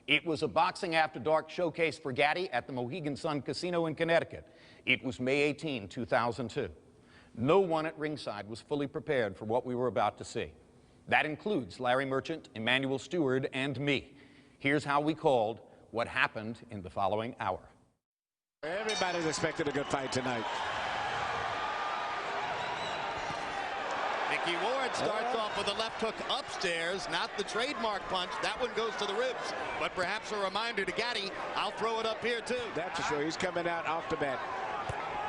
It was a Boxing After Dark showcase for Gatti at the Mohegan Sun Casino in Connecticut. It was May 18, 2002. No one at ringside was fully prepared for what we were about to see. That includes Larry Merchant, Emmanuel Stewart, and me. Here's how we called what happened in the following hour. Everybody's expected a good fight tonight. Mickey Ward starts off with a left hook upstairs, not the trademark punch. That one goes to the ribs, but perhaps a reminder to Gatti, I'll throw it up here too. That's for sure. He's coming out off the bat.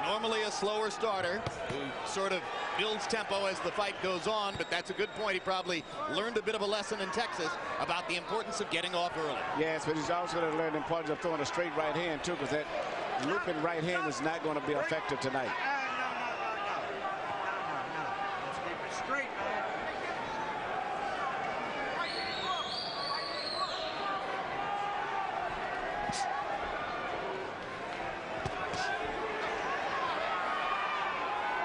Normally a slower starter who sort of builds tempo as the fight goes on, but that's a good point. He probably learned a bit of a lesson in Texas about the importance of getting off early. Yes, but he's also going to learn the importance of throwing a straight right hand too, because that looping right hand is not going to be effective tonight. Straight.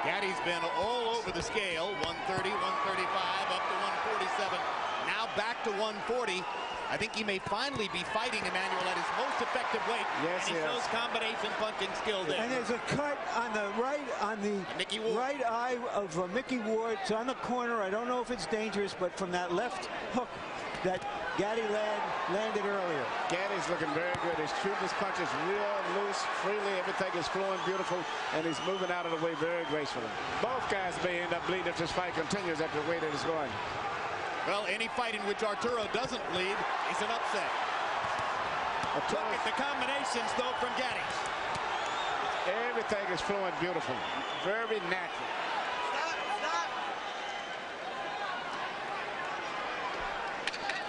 Gatti's been all over the scale, 130, 135, up to 147, now back to 140. I think he may finally be fighting Emmanuel at his most effective weight. Yes, and he shows combination punching skill there. And there's a cut on the right, on the right eye of Mickey Ward. It's on the corner. I don't know if it's dangerous, but from that left hook that Gatti landed earlier. Gatti's looking very good. He's shooting his punches real loose, freely. Everything is flowing beautiful, and he's moving out of the way very gracefully. Both guys may end up bleeding if this fight continues at the way that it's going. Well, any fight in which Arturo doesn't bleed is an upset. Look at the combinations, though, from Gatti. Everything is flowing beautiful. Very natural.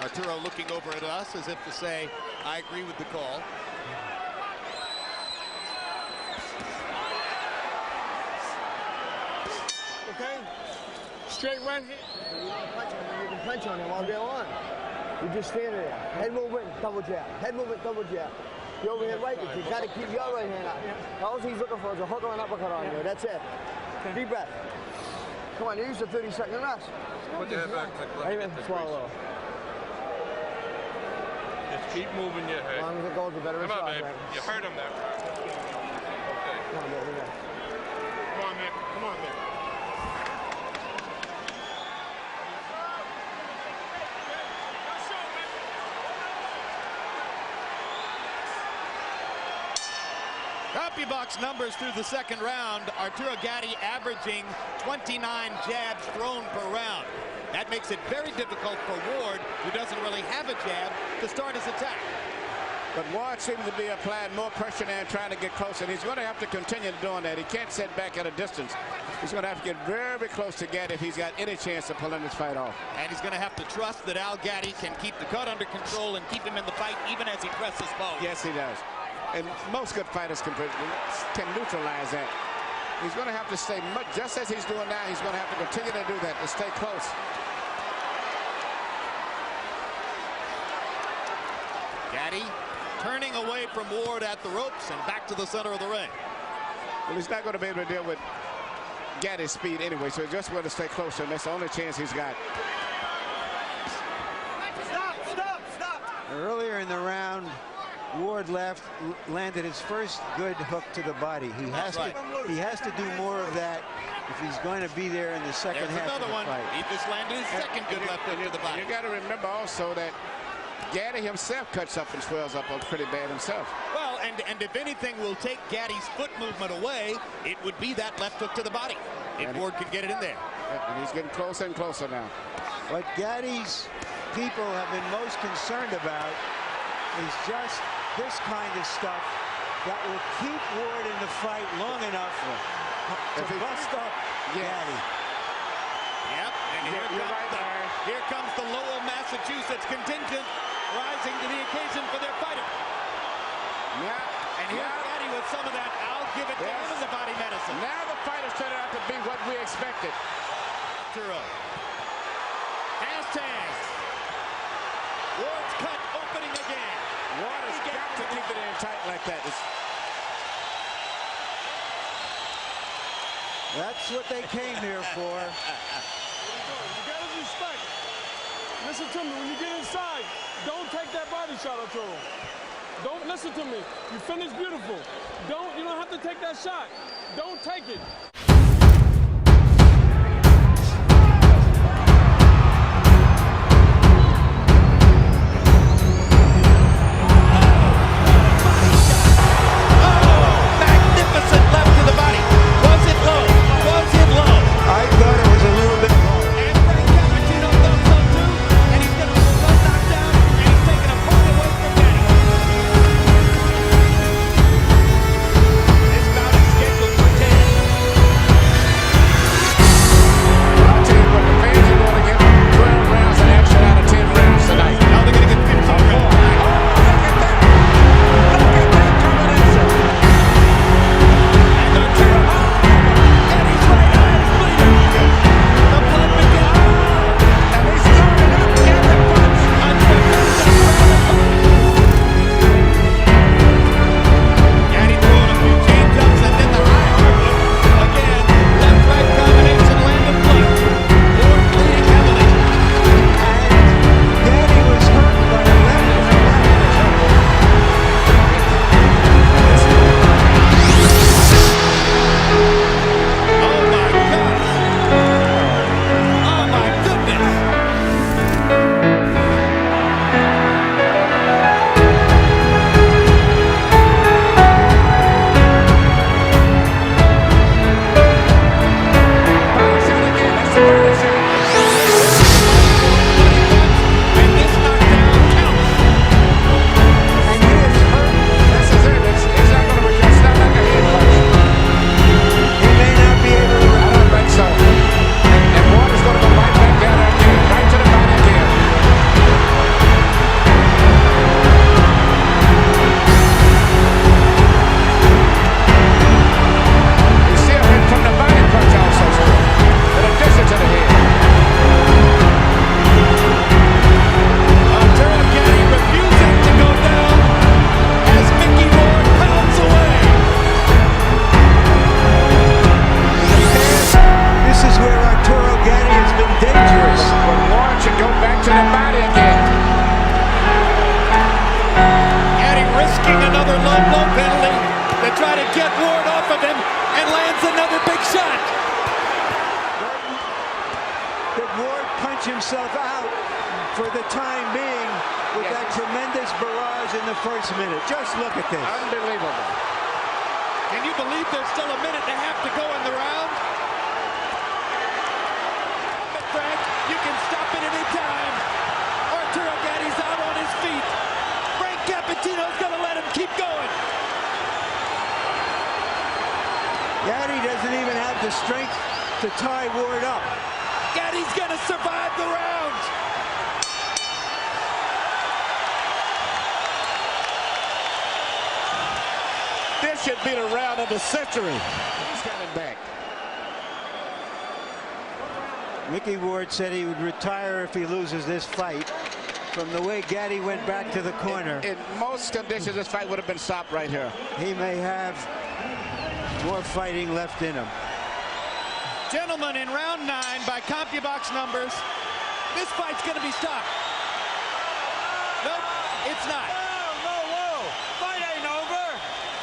Arturo looking over at us as if to say, I agree with the call. Okay? Straight right here. You can punch on him all day long. You just stand there. Head movement, double jab. Head movement, double jab. You overhead right, but you got to keep your right hand out. All he's looking for is a hook or an uppercut on you. That's it. Deep breath. Come on, use the 30-second rest. Put your head back. Even swallow. Just keep moving your head. As long as it goes, the better Come shot. on, babe. Right? You hurt him there. Okay. Come on, baby. Come on, Mick. Come on, Mick. CompuBox numbers through the second round. Arturo Gatti averaging 29 jabs thrown per round. That makes it very difficult for Ward, who doesn't really have a jab, to start his attack. But Ward seems to be applying more pressure now and trying to get close, and he's going to have to continue doing that. He can't sit back at a distance. He's going to have to get very close to Gatti if he's got any chance of pulling this fight off. And he's going to have to trust that Al Gatti can keep the cut under control and keep him in the fight even as he presses forward. Yes, he does. And most good fighters can neutralize that. He's going to have to stay much, just as he's doing now, he's going to have to continue to do that, to stay close. Gatti turning away from Ward at the ropes and back to the center of the ring. Well, he's not going to be able to deal with Gatti's speed anyway, so he's just going to stay closer, and that's the only chance he's got. Stop. Earlier in the round, Ward landed his first good hook to the body. He has to do more of that if he's going to be there in the second half of the fight. He just landed his second good left hook to the body. You got to remember also that Gatti himself cuts up and swells up pretty bad himself. Well, and if anything will take Gatti's foot movement away, it would be that left hook to the body. If Ward can get it in there. And he's getting closer and closer now. What Gatti's people have been most concerned about is just this kind of stuff that will keep Ward in the fight long enough to bust up Gatti. Yep, and here comes the Lowell, Massachusetts contingent rising to the occasion for their fighter. Yeah. And here's Gatti with some of that, I'll give it to him as a body medicine. Now the fight is turning out to be what we expected. Arturo. Fast hands. Ward's cut opening again. Ward has got to keep it in tight like that. That's what they came here for. You got to respect. Listen to me. When you get inside, don't take that body shot, Arturo. Don't listen to me. You finished beautiful. You don't have to take that shot. Don't take it. Himself out for the time being with that tremendous barrage in the first minute. Just look at this. Unbelievable. Can you believe there's still a minute and a half to go in the round? But Frank, you can stop it any time. Arturo Gatti's out on his feet. Frank Cappuccino's going to let him keep going. Gatti doesn't even have the strength to tie Ward up. Gatti's going to survive the round. This should be the round of the century. He's coming back. Mickey Ward said he would retire if he loses this fight. From the way Gatti went back to the corner. In most conditions, this fight would have been stopped right here. He may have more fighting left in him. Gentlemen, in round 9, by CompuBox numbers, this fight's going to be stopped. Nope, it's not. Whoa. Fight ain't over.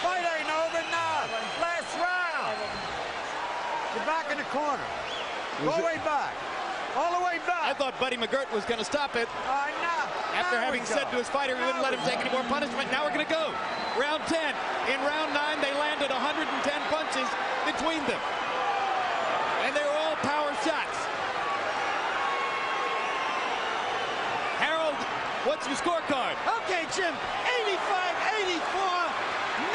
Fight ain't over now. Last round. You're back in the corner. Go way back. All the way back. I thought Buddy McGirt was going to stop it. After having said to his fighter he wouldn't let him take any more punishment, now we're going to go. Round 10. In round 9, they landed 110 punches between them. And they were all power shots. Harold, what's your scorecard? Okay, Jim, 85-84.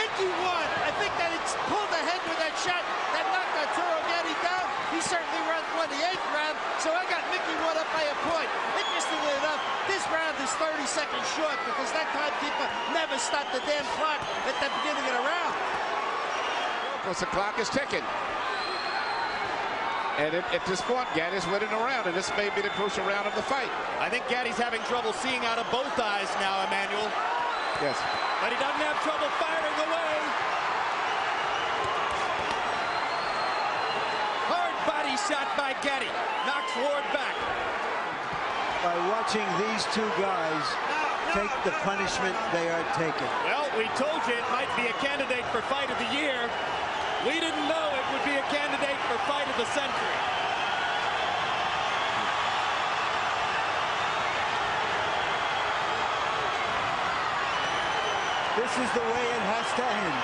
Mickey won. I think that he pulled ahead with that shot that knocked Arturo Gatti down. He certainly won the 8th round, so I got Mickey Ward up by a point. Interestingly enough, this round is 30 seconds short because that timekeeper never stopped the damn clock at the beginning of the round. Because the clock is ticking. And at this point, Gatti's winning the round, and this may be the crucial round of the fight. I think Gatti's having trouble seeing out of both eyes now, Emmanuel. Yes. But he doesn't have trouble firing away. Hard body shot by Gatti. Knocks Ward back. by watching these two guys take the punishment they are taking. Well, we told you it might be a candidate for fight of the year. We didn't know it would be a candidate for fight of the century. This is the way it has to end.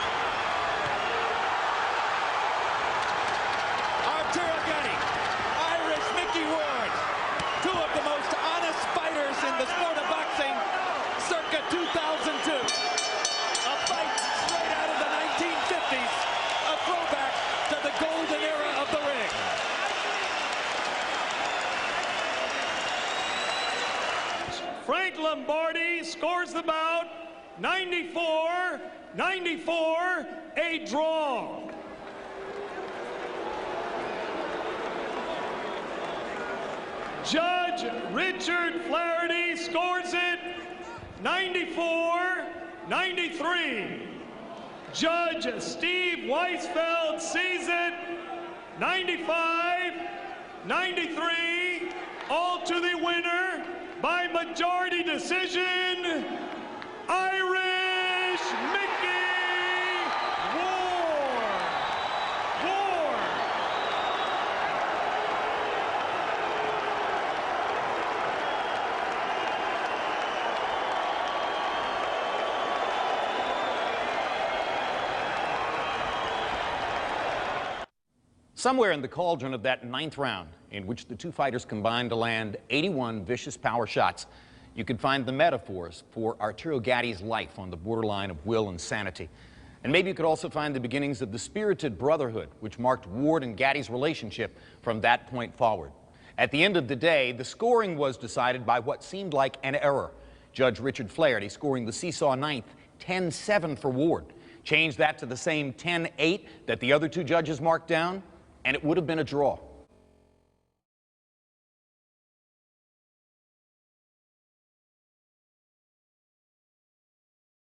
Arturo Gatti, Irish Mickey Ward, two of the most honest fighters in the sport of boxing, circa 2002. A fight straight out of the 1950s, a throwback to the golden era of the ring. Frank Lombardi scores the bout 94-94, a draw. Judge Richard Flaherty scores it 94-93. Judge Steve Weisfeld sees it 95-93. All to the winner by majority decision, Irish Mickey Ward. Somewhere in the cauldron of that 9th round, in which the two fighters combined to land 81 vicious power shots, you could find the metaphors for Arturo Gatti's life on the borderline of will and sanity. And maybe you could also find the beginnings of the spirited brotherhood which marked Ward and Gatti's relationship from that point forward. At the end of the day, the scoring was decided by what seemed like an error. Judge Richard Flaherty scoring the seesaw 9th 10-7 for Ward. Change that to the same 10-8 that the other two judges marked down, and it would have been a draw.